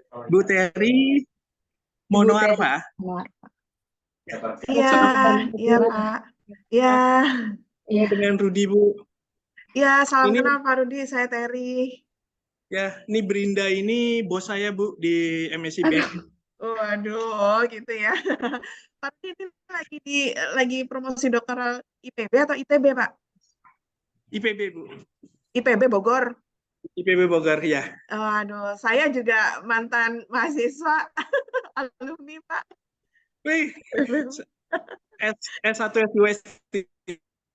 Bu Terry Ibu Teri. Monoarfa. Iya, iya Pak. Iya, Ya, iya, dengan Rudi, Bu. iya. Salam Ini kenal Pak Rudi. Saya Teri. ini Brinda ini bos saya, Bu, di MSI Aduh, Bank. waduh, gitu ya. Pak Rudi ini lagi promosi doktoral IPB atau ITB Pak? IPB, Bu. IPB Bogor. IPB Bogor, ya. Aduh, saya juga mantan mahasiswa alumni Pak. Wih, S1, S2,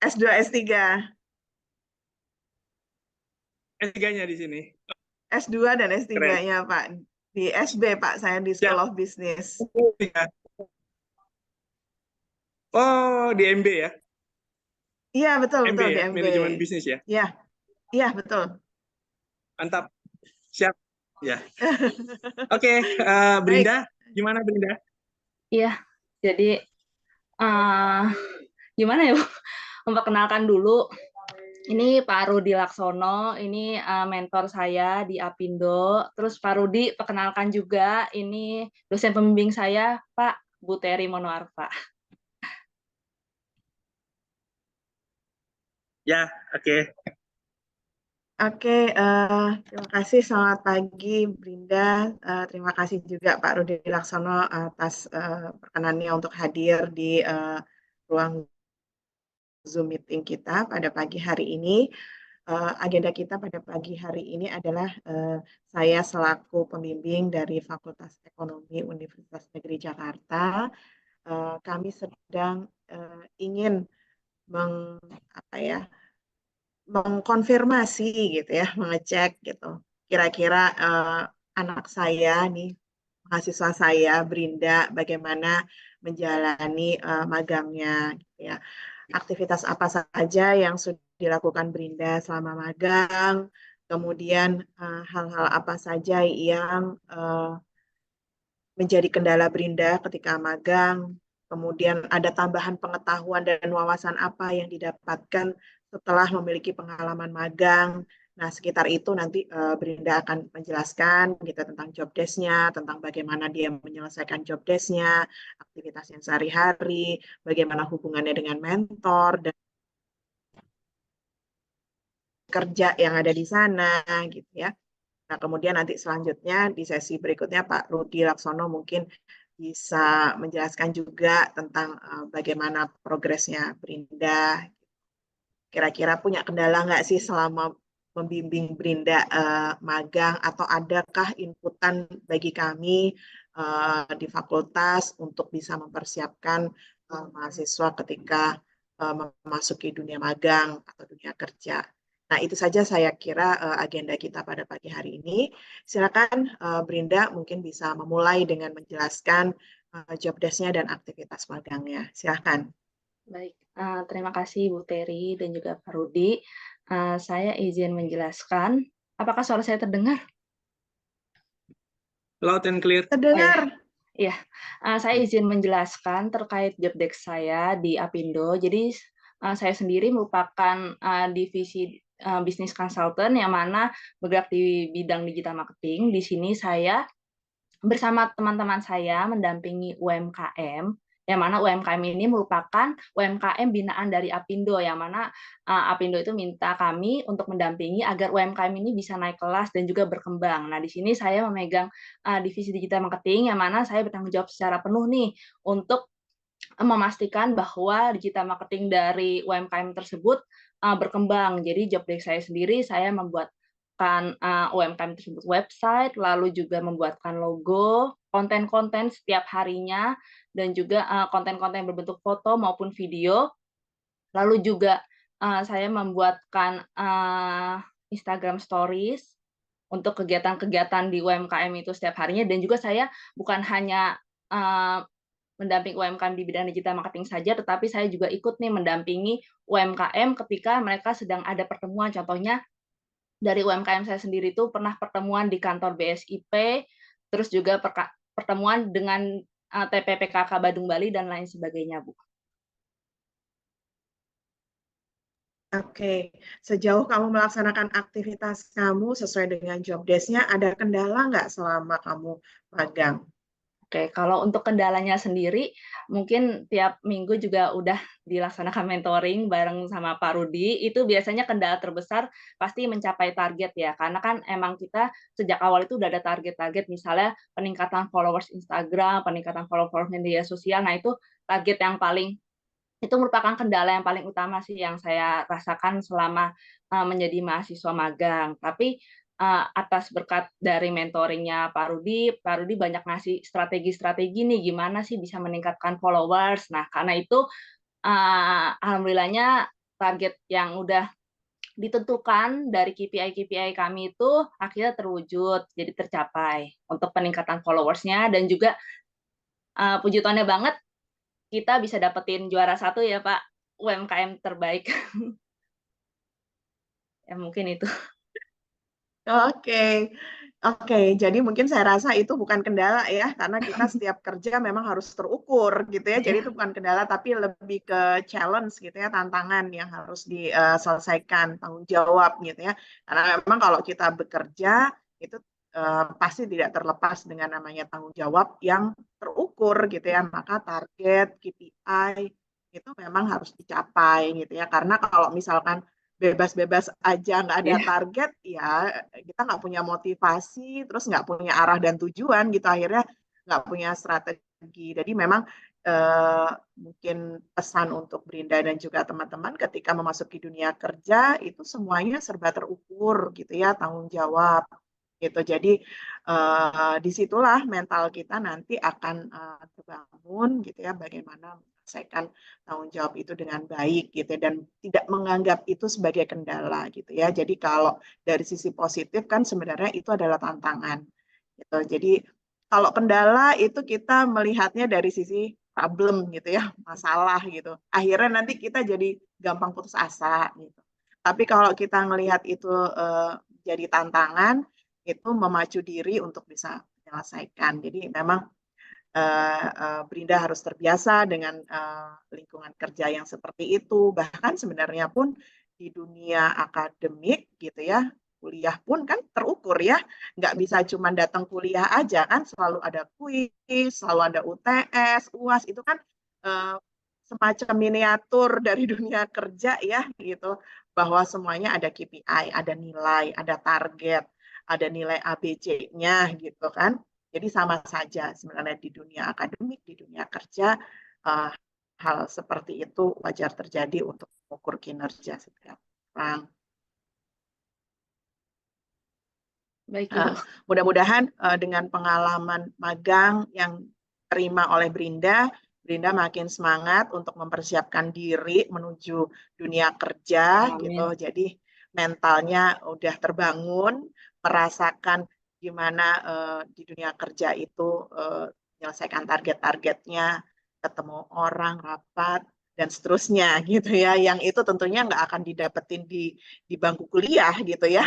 S2, S3. S3-nya di sini. S2 dan Keren. S3-nya Pak. Di SB Pak, saya di Ya. School of Business. Ya. Oh, di MB ya. Iya, betul, MB betul di ya, MB. manajemen bisnis ya. Iya, iya, betul. Mantap. Siap. Ya. Oke, Baik. Brinda, gimana Brinda? Iya, jadi eh gimana ya, Bu? Memperkenalkan dulu. Ini Pak Rudi Laksono, ini mentor saya di Apindo. Terus Pak Rudi, perkenalkan juga, ini dosen pembimbing saya, Pak Bu Teri Monoarfa. Ya, oke. Oke, terima kasih. Selamat pagi, Brinda. Terima kasih juga Pak Rudi Laksono atas perkenannya untuk hadir di ruang Zoom meeting kita pada pagi hari ini. Agenda kita pada pagi hari ini adalah saya selaku pembimbing dari Fakultas Ekonomi Universitas Negeri Jakarta. Kami sedang ingin apa ya, mengkonfirmasi gitu ya, mengecek gitu. Kira-kira anak saya nih, mahasiswa saya Brinda, bagaimana menjalani magangnya gitu ya. Aktivitas apa saja yang sudah dilakukan Brinda selama magang, kemudian hal-hal apa saja yang menjadi kendala Brinda ketika magang, kemudian ada tambahan pengetahuan dan wawasan apa yang didapatkan setelah memiliki pengalaman magang. Nah, sekitar itu nanti Brinda akan menjelaskan gitu tentang job desk-nya, tentang bagaimana dia menyelesaikan job desk-nya, aktivitasnya sehari-hari, bagaimana hubungannya dengan mentor dan kerja yang ada di sana gitu ya. Nah, kemudian nanti selanjutnya di sesi berikutnya Pak Rudi Laksono mungkin bisa menjelaskan juga tentang bagaimana progresnya Brinda. Kira-kira punya kendala nggak sih selama membimbing Brinda magang atau adakah inputan bagi kami di fakultas untuk bisa mempersiapkan mahasiswa ketika memasuki dunia magang atau dunia kerja. Nah, itu saja saya kira agenda kita pada pagi hari ini. Silakan Brinda mungkin bisa memulai dengan menjelaskan job desk-nya dan aktivitas magangnya. Silakan. Baik, terima kasih Bu Teri dan juga Pak Rudi. Saya izin menjelaskan. Apakah suara saya terdengar? Loud and clear. Oh ya, Terdengar. iya. Saya izin menjelaskan terkait job desk saya di Apindo. Jadi saya sendiri merupakan divisi bisnis consultant yang mana bergerak di bidang digital marketing. Di sini saya bersama teman-teman saya mendampingi UMKM, yang mana UMKM ini merupakan UMKM binaan dari Apindo, yang mana Apindo itu minta kami untuk mendampingi agar UMKM ini bisa naik kelas dan juga berkembang. Nah, di sini saya memegang divisi digital marketing, yang mana saya bertanggung jawab secara penuh nih untuk memastikan bahwa digital marketing dari UMKM tersebut berkembang. Jadi job desk saya sendiri, saya membuat UMKM tersebut website, lalu juga membuatkan logo, konten-konten setiap harinya, dan juga konten-konten berbentuk foto maupun video. Lalu juga saya membuatkan Instagram Stories untuk kegiatan-kegiatan di UMKM itu setiap harinya, dan juga saya bukan hanya mendampingi UMKM di bidang digital marketing saja, tetapi saya juga ikut nih mendampingi UMKM ketika mereka sedang ada pertemuan. Contohnya dari UMKM saya sendiri itu pernah pertemuan di kantor BSIP, terus juga pertemuan dengan TPPKK Badung Bali dan lain sebagainya, Bu. Oke, sejauh kamu melaksanakan aktivitas kamu sesuai dengan job desk-nya, ada kendala nggak selama kamu magang? Oke, kalau untuk kendalanya sendiri, mungkin tiap minggu juga udah dilaksanakan mentoring bareng sama Pak Rudi, itu biasanya kendala terbesar pasti mencapai target ya, karena kan emang kita sejak awal itu udah ada target-target, misalnya peningkatan followers Instagram, peningkatan followers media sosial, nah itu target yang paling itu merupakan kendala yang paling utama sih yang saya rasakan selama, menjadi mahasiswa magang. Tapi, atas berkat dari mentoring-nya Pak Rudi banyak ngasih strategi-strategi nih, gimana sih bisa meningkatkan followers. Nah, karena itu, alhamdulillahnya target yang udah ditentukan dari KPI-KPI kami itu akhirnya terwujud, jadi tercapai untuk peningkatan followers-nya dan juga, puji Tuhannya banget kita bisa dapetin juara satu ya, Pak, UMKM terbaik. Ya mungkin itu. Oke, oke. Jadi mungkin saya rasa itu bukan kendala ya, karena kita setiap kerja memang harus terukur gitu ya. Jadi itu bukan kendala, tapi lebih ke challenge gitu ya, tantangan yang harus diselesaikan, tanggung jawab gitu ya. Karena memang kalau kita bekerja itu pasti tidak terlepas dengan namanya tanggung jawab yang terukur gitu ya. Maka target, KPI itu memang harus dicapai gitu ya. Karena kalau misalkan bebas-bebas aja nggak ada Iya. target ya kita nggak punya motivasi terus nggak punya arah dan tujuan gitu akhirnya nggak punya strategi jadi memang mungkin pesan untuk Brinda dan juga teman-teman ketika memasuki dunia kerja itu semuanya serba terukur gitu ya tanggung jawab gitu jadi disitulah mental kita nanti akan terbangun gitu ya bagaimana menyelesaikan tanggung jawab itu dengan baik gitu ya, dan tidak menganggap itu sebagai kendala gitu ya. Jadi kalau dari sisi positif kan sebenarnya itu adalah tantangan gitu. Jadi kalau kendala itu kita melihatnya dari sisi problem gitu ya, masalah gitu. Akhirnya nanti kita jadi gampang putus asa gitu. Tapi kalau kita melihat itu jadi tantangan, itu memacu diri untuk bisa menyelesaikan. Jadi memang Brinda harus terbiasa dengan lingkungan kerja yang seperti itu. Bahkan sebenarnya pun di dunia akademik gitu ya, kuliah pun kan terukur ya, nggak bisa cuma datang kuliah aja kan, selalu ada kuis, selalu ada UTS, UAS itu kan uh, semacam miniatur dari dunia kerja ya gitu, bahwa semuanya ada KPI, ada nilai, ada target, ada nilai ABC-nya gitu kan. Jadi sama saja sebenarnya di dunia akademik, di dunia kerja, uh, hal seperti itu wajar terjadi untuk mengukur kinerja setiap orang. Baik, Ibu. Uh, Mudah-mudahan dengan pengalaman magang yang terima oleh Brinda, Brinda makin semangat untuk mempersiapkan diri menuju dunia kerja gitu. Amin. Jadi mentalnya udah terbangun, merasakan gimana di dunia kerja itu menyelesaikan target-targetnya, ketemu orang, rapat, dan seterusnya gitu ya. Yang itu tentunya nggak akan didapetin di bangku kuliah gitu ya.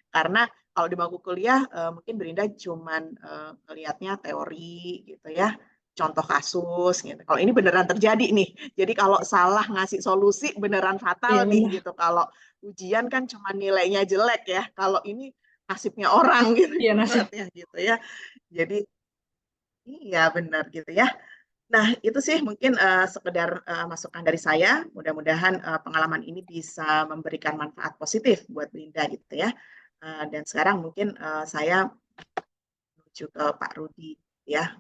Karena kalau di bangku kuliah mungkin Berinda cuman ngelihatnya teori gitu ya, contoh kasus gitu. Kalau ini beneran terjadi nih. Jadi kalau salah ngasih solusi beneran Iya fatal benar. nih gitu. Kalau ujian kan cuma nilainya jelek ya. Kalau ini nasibnya orang gitu Iya nasib. ibaratnya gitu ya. Jadi iya benar gitu ya. Nah, itu sih mungkin sekedar masukan dari saya. Mudah-mudahan pengalaman ini bisa memberikan manfaat positif buat Brinda gitu ya. Dan sekarang mungkin saya menuju ke Pak Rudi ya.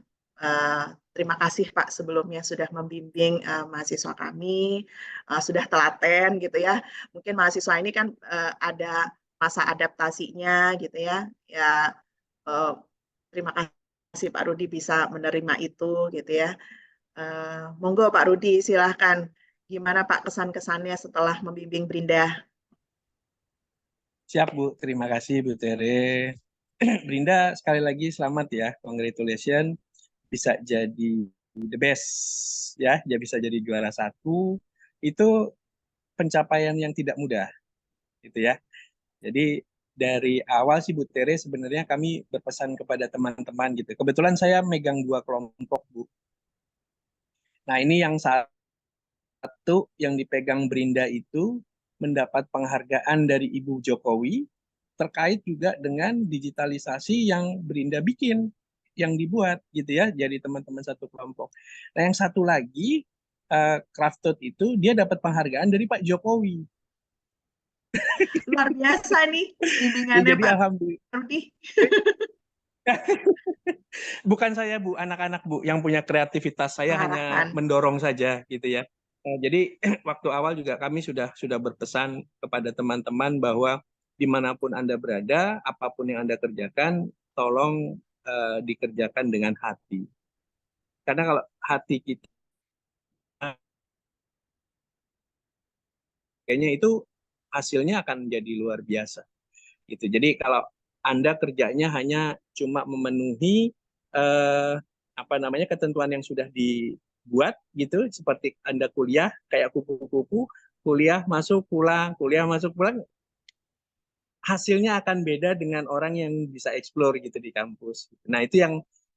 Terima kasih Pak sebelumnya sudah membimbing mahasiswa kami, sudah telaten gitu ya. Mungkin mahasiswa ini kan ada masa adaptasinya gitu ya. Ya, eh, terima kasih Pak Rudi bisa menerima itu gitu ya. Monggo Pak Rudi, silahkan. Gimana Pak kesan-kesannya setelah membimbing Brinda? Siap Bu, terima kasih Bu Tere. Brinda sekali lagi selamat ya, congratulations bisa jadi the best ya, dia bisa jadi juara satu. Itu pencapaian yang tidak mudah gitu ya. Jadi dari awal sih Bu Tere sebenarnya kami berpesan kepada teman-teman gitu. Kebetulan saya megang 2 kelompok Bu. Nah ini yang satu yang dipegang Brinda itu mendapat penghargaan dari Ibu Jokowi terkait juga dengan digitalisasi yang Brinda bikin, yang dibuat gitu ya, jadi teman-teman satu kelompok. Nah, yang satu lagi Crafted itu dia dapat penghargaan dari Pak Jokowi. Luar biasa nih Ya, bimbingannya jadi Pak alhamdulillah. Rudi. Bukan saya Bu, anak-anak Bu yang punya kreativitas, saya hanya Mengarahkan. mendorong saja gitu ya. Jadi waktu awal juga kami sudah berpesan kepada teman-teman bahwa dimanapun Anda berada, apapun yang Anda kerjakan, tolong dikerjakan dengan hati. Karena kalau hati kita kayaknya itu hasilnya akan jadi luar biasa. Gitu. Jadi kalau Anda kerjanya hanya cuma memenuhi eh, apa namanya ketentuan yang sudah dibuat gitu, seperti Anda kuliah kayak kupu-kupu, kuliah masuk pulang, hasilnya akan beda dengan orang yang bisa explore gitu di kampus. Nah, itu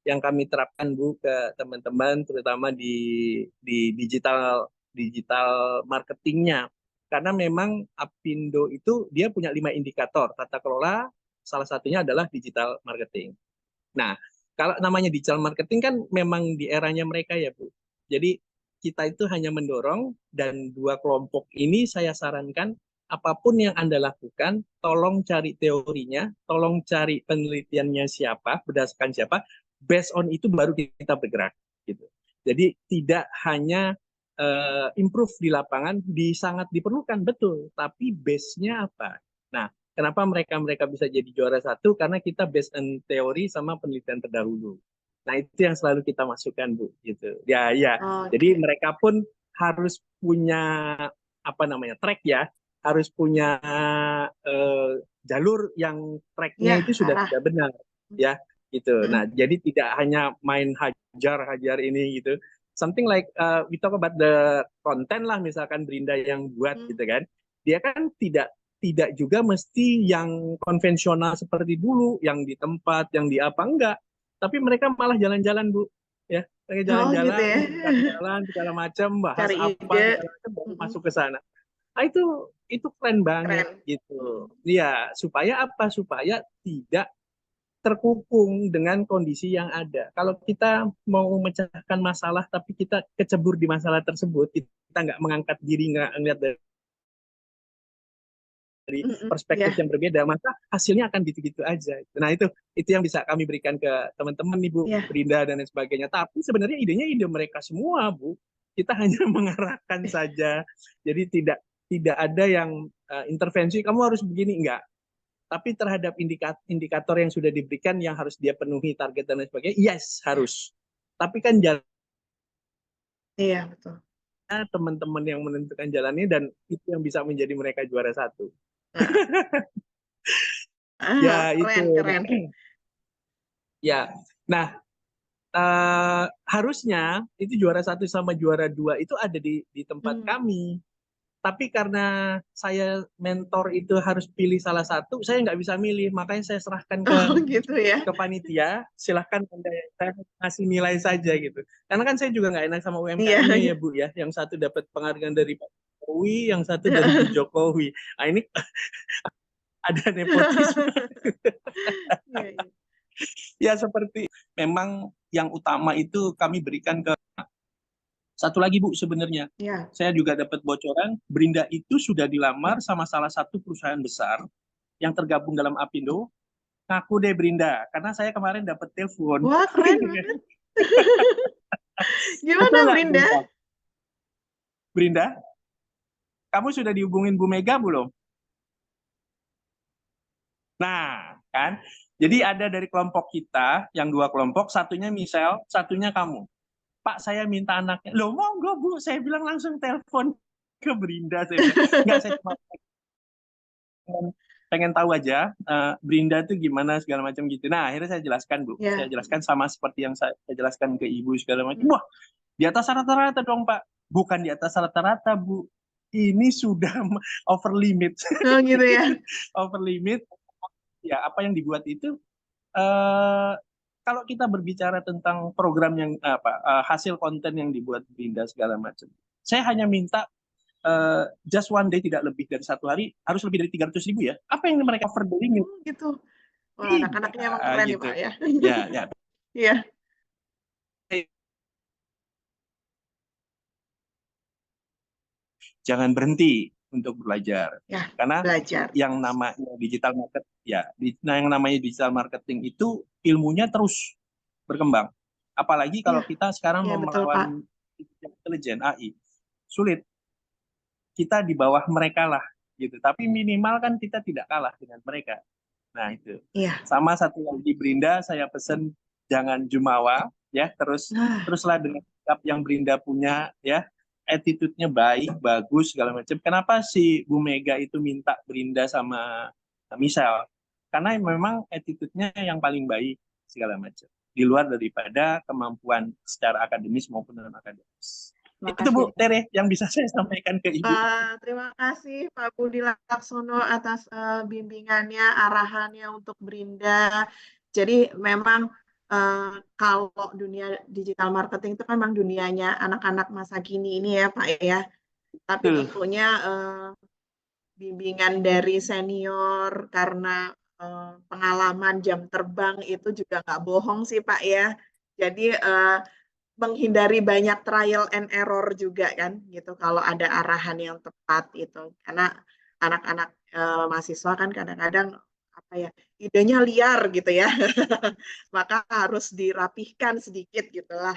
yang kami terapkan Bu ke teman-teman terutama di digital marketingnya. Karena memang Apindo itu dia punya 5 indikator tata kelola, salah satunya adalah digital marketing. Nah, kalau namanya digital marketing kan memang di eranya mereka ya Bu. Jadi kita itu hanya mendorong, dan 2 kelompok ini saya sarankan apapun yang Anda lakukan, tolong cari teorinya, tolong cari penelitiannya siapa, berdasarkan siapa, based on itu baru kita bergerak. Gitu. Jadi tidak hanya improve di lapangan, sangat diperlukan, betul, tapi base-nya apa? Nah, kenapa mereka bisa jadi juara satu? Karena kita based on teori sama penelitian terdahulu. Nah, itu yang selalu kita masukkan, Bu. Gitu. Ya, ya. Jadi Oke. mereka pun harus punya apa namanya track ya, harus punya jalur yang tracknya Ya, itu sudah arah. tidak benar, ya. Gitu. Nah, jadi tidak hanya main hajar ini gitu. Something like we talk about the content lah, misalkan Brinda yang buat gitu kan. Dia kan tidak juga mesti yang konvensional seperti dulu, yang di tempat, yang di apa, enggak. Tapi mereka malah jalan-jalan, Bu. Ya, mereka Oh gitu jalan-jalan, ya. jalan-jalan segala macam, bahas Cari apa ide. segala macam, baru masuk ke sana. Nah, itu keren banget Keren. gitu. Iya, supaya apa? Supaya tidak terkungkung dengan kondisi yang ada. Kalau kita mau memecahkan masalah, tapi kita kecebur di masalah tersebut, kita nggak mengangkat diri, nggak ngeliat dari perspektif Ya. yang berbeda, maka hasilnya akan gitu-gitu aja. Nah, itu yang bisa kami berikan ke teman-teman nih Bu, Ya. Brinda dan lain sebagainya. Tapi sebenarnya idenya ide mereka semua, Bu. Kita hanya mengarahkan saja. Jadi tidak ada yang intervensi, kamu harus begini, enggak. Tapi terhadap indikator yang sudah diberikan yang harus dia penuhi target dan lain sebagainya, yes, harus. Tapi kan jalannya Iya, betul. teman-teman yang menentukan jalannya, dan itu yang bisa menjadi mereka juara satu. Nah, Ya, itu. keren, keren. Ya, nah harusnya itu juara satu sama juara dua itu ada di tempat kami. Tapi karena saya mentor itu harus pilih salah satu, saya nggak bisa milih. Makanya saya serahkan Oh gitu ya. ke panitia, silahkan Anda, saya kasih nilai saja gitu. Karena kan saya juga nggak enak sama Iya, UMKM-nya iya. ya Bu ya. Yang satu dapat penghargaan dari Pak Jokowi, yang satu dari Bu Jokowi. Nah, ini ada nepotisme. Iya, iya. Ya seperti memang yang utama itu kami berikan ke satu lagi Bu sebenarnya. Ya. Saya juga dapat bocoran, Brinda itu sudah dilamar sama salah satu perusahaan besar yang tergabung dalam Apindo. Ngaku deh Brinda, karena saya kemarin dapat telepon. Wah, keren banget. Betul Gimana nggak Brinda? Brinda? Brinda, kamu sudah dihubungin Bu Mega belum? Nah, kan? Jadi ada dari kelompok kita, yang 2 kelompok, satunya Michelle, satunya kamu. Pak, saya minta anaknya. Loh, monggo Bu, saya bilang langsung telepon ke Brinda. Saya bilang, enggak, saya cuma pengen tahu aja Brinda itu gimana segala macam gitu. Nah, akhirnya saya jelaskan Bu. Saya Ya. jelaskan sama seperti yang saya jelaskan ke Ibu segala macam. Wah, di atas rata-rata dong Pak. Bukan di atas rata-rata Bu. Ini sudah over limit. Oh gitu ya. Over limit. Ya, apa yang dibuat itu eh kalau kita berbicara tentang program yang hasil konten yang dibuat Brinda segala macam. Saya hanya minta just one day, tidak lebih dari 1 hari, harus lebih dari 300.000 ya. Apa yang mereka cover the limit? Gitu. Wah, Iya, anak-anaknya emang keren nih gitu. Pak ya. Ya, ya. Iya. Jangan berhenti untuk belajar. Ya, Karena belajar. yang namanya digital market, ya, yang namanya digital marketing itu ilmunya terus berkembang. Apalagi kalau Iya, kita sekarang iya mau betul Pak. melawan intelijen AI, sulit. Kita di bawah mereka lah, gitu. Tapi minimal kan kita tidak kalah dengan mereka. Nah itu. Iya. Sama satu lagi Brinda, saya pesen jangan jumawa, ya. Nah, Teruslah dengan sikap yang Brinda punya, ya. Attitude-nya baik, bagus, segala macam. Kenapa si Bu Mega itu minta Brinda sama Michelle? Karena memang attitude-nya yang paling baik, segala macam. Di luar daripada kemampuan secara akademis maupun non akademis. Terima Itu Bu kasih. Tere yang bisa saya sampaikan ke Ibu. terima kasih Pak Budi Laksono atas bimbingannya, arahannya untuk Brinda. Jadi memang kalau dunia digital marketing itu memang dunianya anak-anak masa kini ini ya Pak ya. Tapi Betul. tentunya bimbingan dari senior karena pengalaman jam terbang itu juga nggak bohong sih Pak ya. Jadi menghindari banyak trial and error juga kan gitu kalau ada arahan yang tepat itu karena anak-anak mahasiswa kan kadang-kadang apa ya idenya liar gitu ya maka harus dirapihkan sedikit gitulah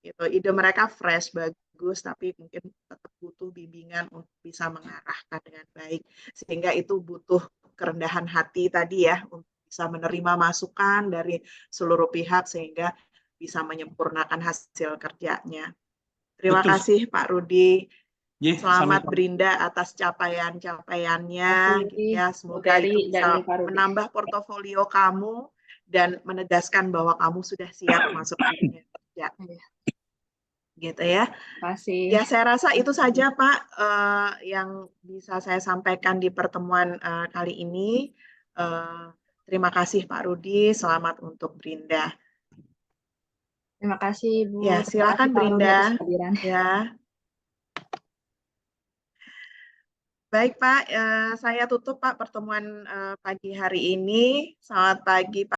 gitu ide mereka fresh bagus tapi mungkin tetap butuh bimbingan untuk bisa mengarahkan dengan baik sehingga itu butuh kerendahan hati tadi ya untuk bisa menerima masukan dari seluruh pihak sehingga bisa menyempurnakan hasil kerjanya. Terima Betul. kasih Pak Rudi. Ye, Selamat sama-sama. Brinda atas capaian-capaiannya. Kasih Ya, Bu semoga itu Teri dan bisa Pak Rudi. menambah portofolio kamu dan menegaskan bahwa kamu sudah siap masuk ke dunia kerja. Gitu ya. Terima kasih. Ya, saya rasa itu saja Pak yang bisa saya sampaikan di pertemuan kali ini. Terima kasih Pak Rudi. Selamat untuk Brinda. Terima kasih Bu. Ya, Terima silakan kasih Pak Rudi Brinda. atas kehadirannya. Ya, baik Pak, saya tutup Pak pertemuan pagi hari ini. Selamat pagi Pak.